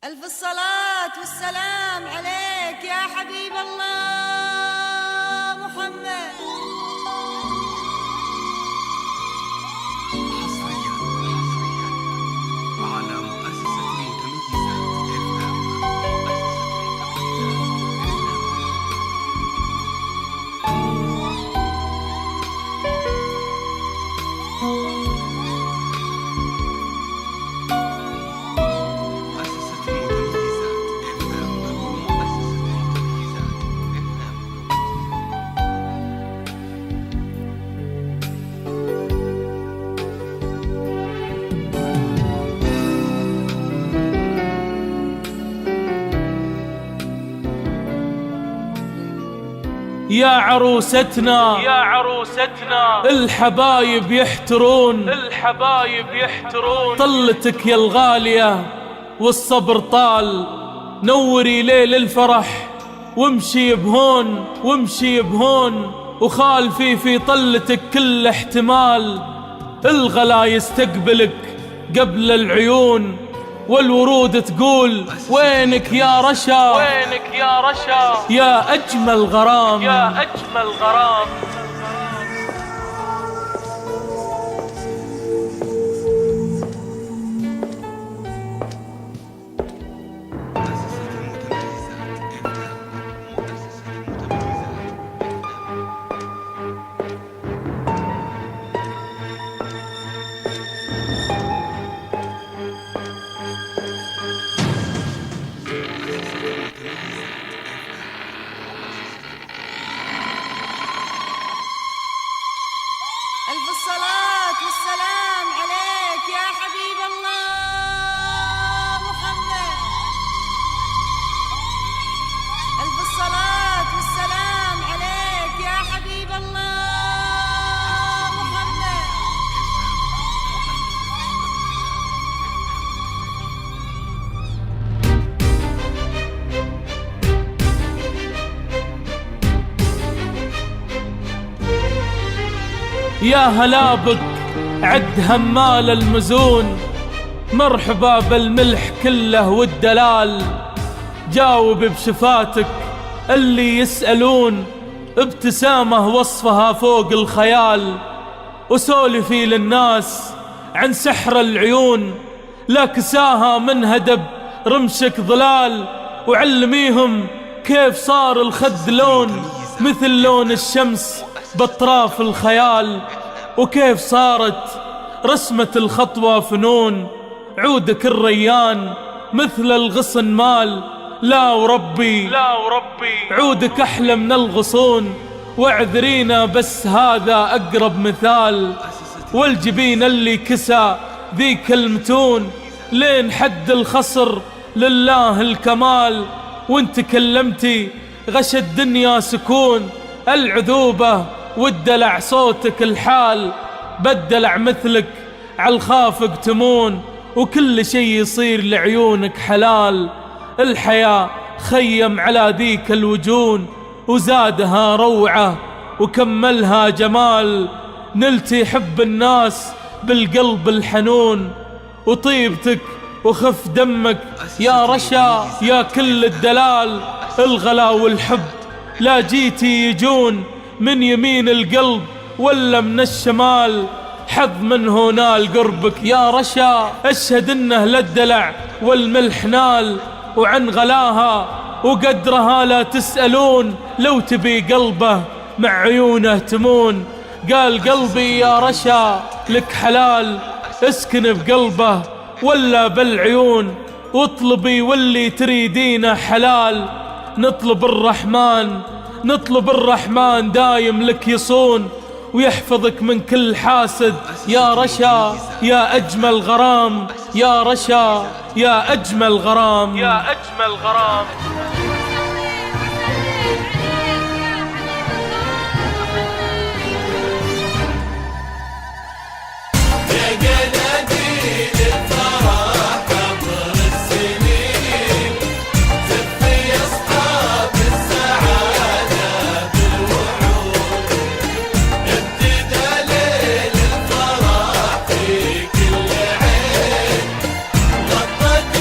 ألف الصلاة والسلام عليك يا حبيب الله محمد. حصريا على مؤسسة متميزة يا عروستنا يا عروستنا، الحبايب يحترون الحبايب يحترون، طلتك يا الغالية والصبر طال، نوري ليل الفرح وامشي بهون وامشي بهون، وخالفي في طلتك كل احتمال، الغلا يستقبلك قبل العيون، والورود تقول وينك يا رشا وينك يا رشا، يا أجمل غرام يا أجمل غرام. ألف الصلاة والسلام عليك يا حبيب الله محمد. ألف الصلاة والسلام عليك يا حبيب الله محمد. يا هلا بك عد همال المزون، مرحبا بالملح كله والدلال، جاوب بشفاتك اللي يسألون، ابتسامة وصفها فوق الخيال، وسولفي للناس عن سحر العيون، لا كساها من هدب رمشك ظلال، وعلميهم كيف صار الخد لون مثل لون الشمس باطراف الخيال، وكيف صارت رسمة الخطوة فنون، عودك الريان مثل الغصن مال، لا وربي لا وربي عودك أحلى من الغصون، واعذرينا بس هذا أقرب مثال، والجبين اللي كسى ذيك المتون، لين حد الخصر لله الكمال، وانت كلمتي غش الدنيا سكون، العذوبة والدلع صوتك الحال، بدلع مثلك عالخافق تمون، وكل شي يصير لعيونك حلال، الحياة خيم على ذيك الوجون، وزادها روعة وكملها جمال، نلتي حب الناس بالقلب الحنون، وطيبتك وخف دمك يا رشا، يا كل الدلال، الغلا والحب لا جيتي يجون من يمين القلب ولا من الشمال، حظ من هنا قربك يا رشا، اشهد انه للدلع والملح نال، وعن غلاها وقدرها لا تسألون، لو تبي قلبه مع عيونه تمون، قال قلبي يا رشا لك حلال، اسكن بقلبه ولا بالعيون، واطلبي واللي تريدينه حلال، نطلب الرحمن نطلب الرحمن دايم لك يصون، ويحفظك من كل حاسد يا رشا، يا أجمل غرام يا رشا، يا أجمل غرام يا أجمل غرام.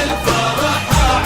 الفرح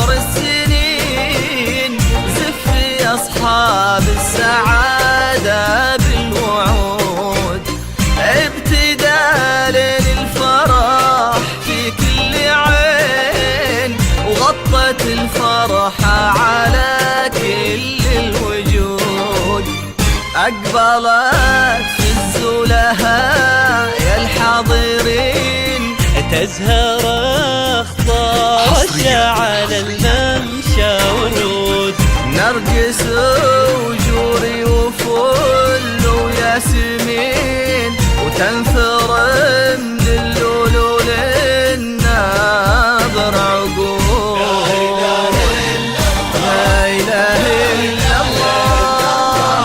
عبر السنين زف يا أصحاب السعادة بالوعود، ابتدى ليل الفرح في كل عين، وغطت الفرحة على كل الوجود. أقبلت في الزلهاء يا الحاضرين تزهر أخضر على الممشى ورود، نرجس وجوري وفل وياسمين، وتنثر من اللولو للناظر عقول. لا إله إلا الله،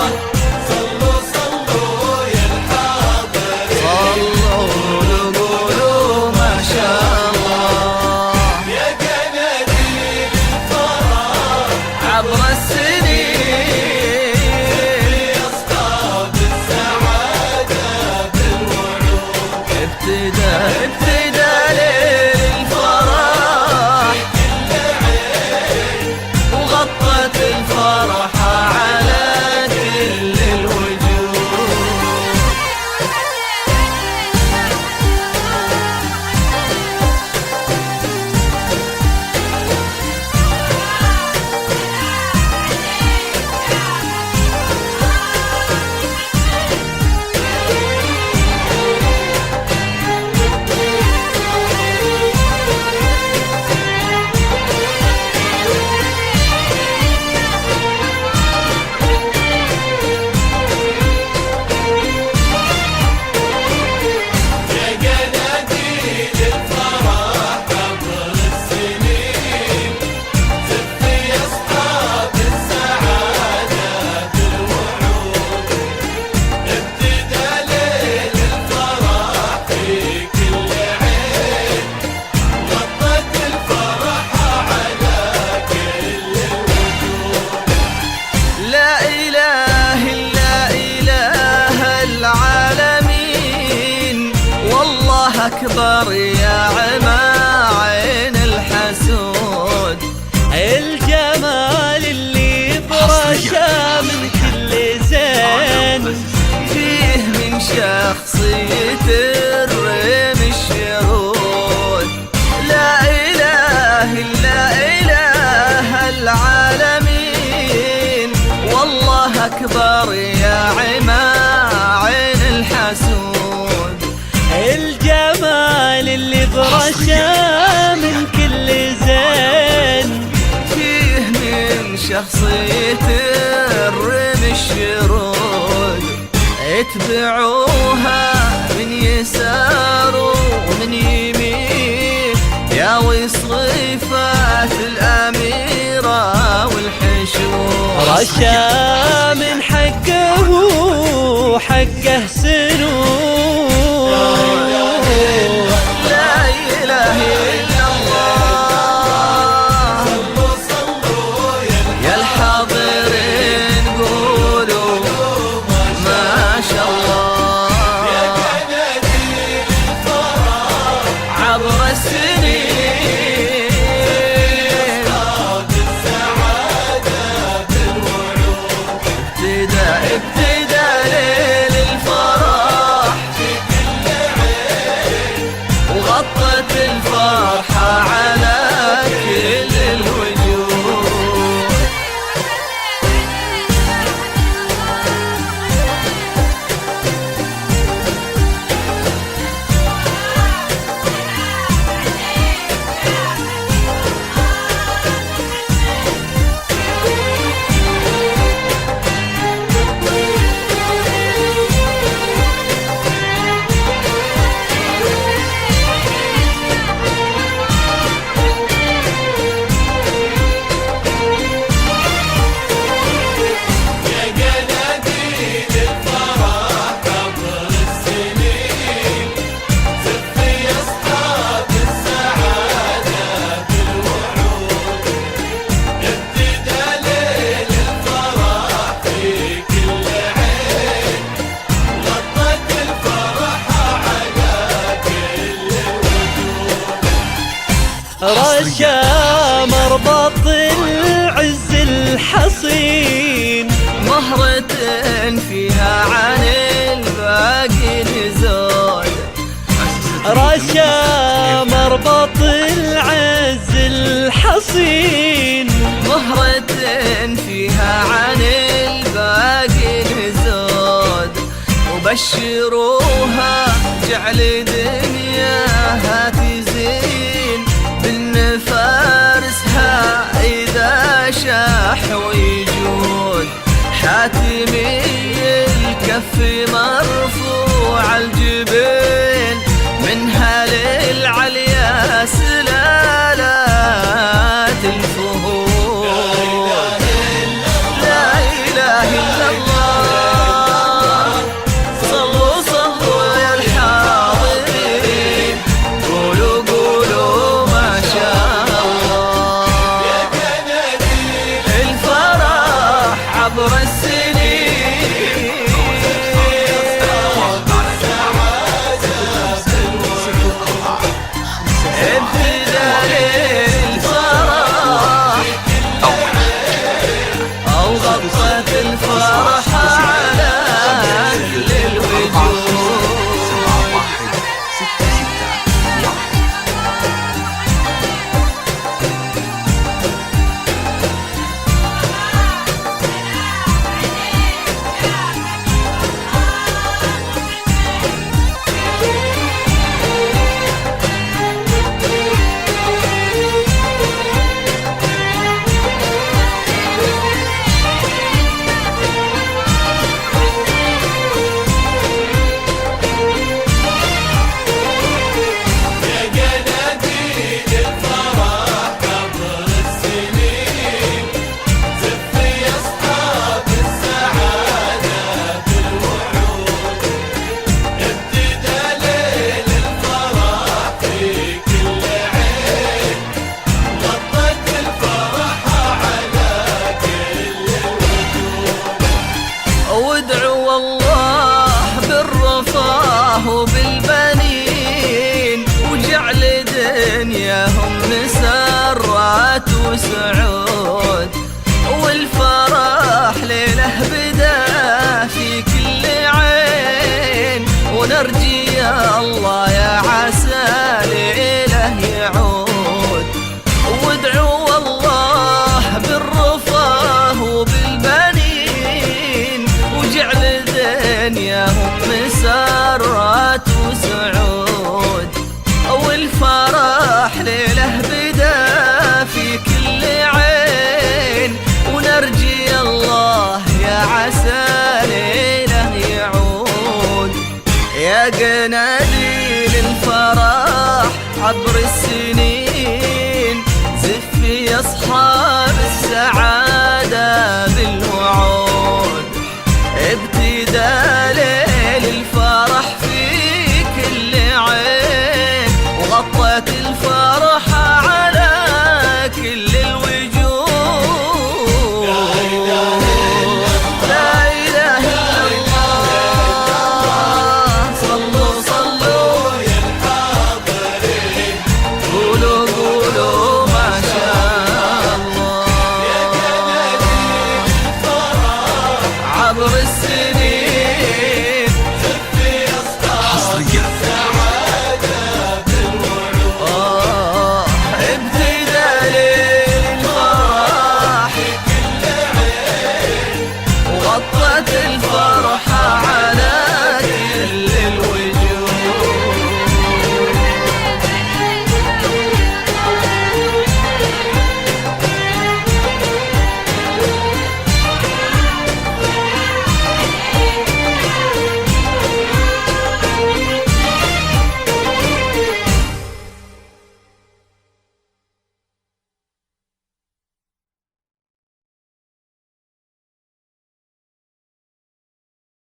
صلوا صلوا يا الحاضرين، صلوا قولوا ما شاء الله. يا قناديل الفرح عبر السنين في أصحاب السعادة بالوعود، ابتدى ليل الفرح وغطت الفرحة على كل الوجود. أكبر يا عما عين الحسود، الجمال اللي برشا من كل زين، فيه من شخصية الرم الشهود. لا إله إلا إله العالمين، والله أكبر يا عما عين الحسود، الجمال اللي برشا من كل زين، فيه من شخصية الرم الشرود. اتبعوها من يسار ومن يمين يا وصيفات الأميرة والحشود، رشا من حقه وحقه سنود. لا إله إلا الله، صلوا صلوا يا الحاضرين قولوا ما شاء الله. يا قناديل الفرح عبر السنين في أصحاب السعادة بالوعود، ابتدى ليل الفرح رشا مربط العز الحصين، مهرة فيها عن الباقي نزول. رشا مربط العز الحصين، مهرة فيها عن الباقي نزول. وبشروها جعل دنياها تزين، بن فارسها إذا شاح ويجود. حاتمي الكف مرفوع الجبين، منها للعليا سلالات الفهود. لا إله إلا الله، صلوا صلوا يا الحاضرين، قولوا قولوا ما شاء الله. الفرح عبر السنين، ابتدى للفرح أو غطت الفرح على كل الوجوه. وادعوا الله بالرفاه وبالبنين، وجعل دنياهم مسرات وسعود. والفرح ليله بدا في كل عين، ونرجي يا الله يا عسى ليله يعود. وادعوا الله بالرفاه وبالبنين، وجعل دنياهم مسرات وسعود. والفرح ليله بدا في كل عين، ونرجي الله يا عسى ليله يعود. يا قناديل الفرح عبر السنين، زفي أصحاب السعادة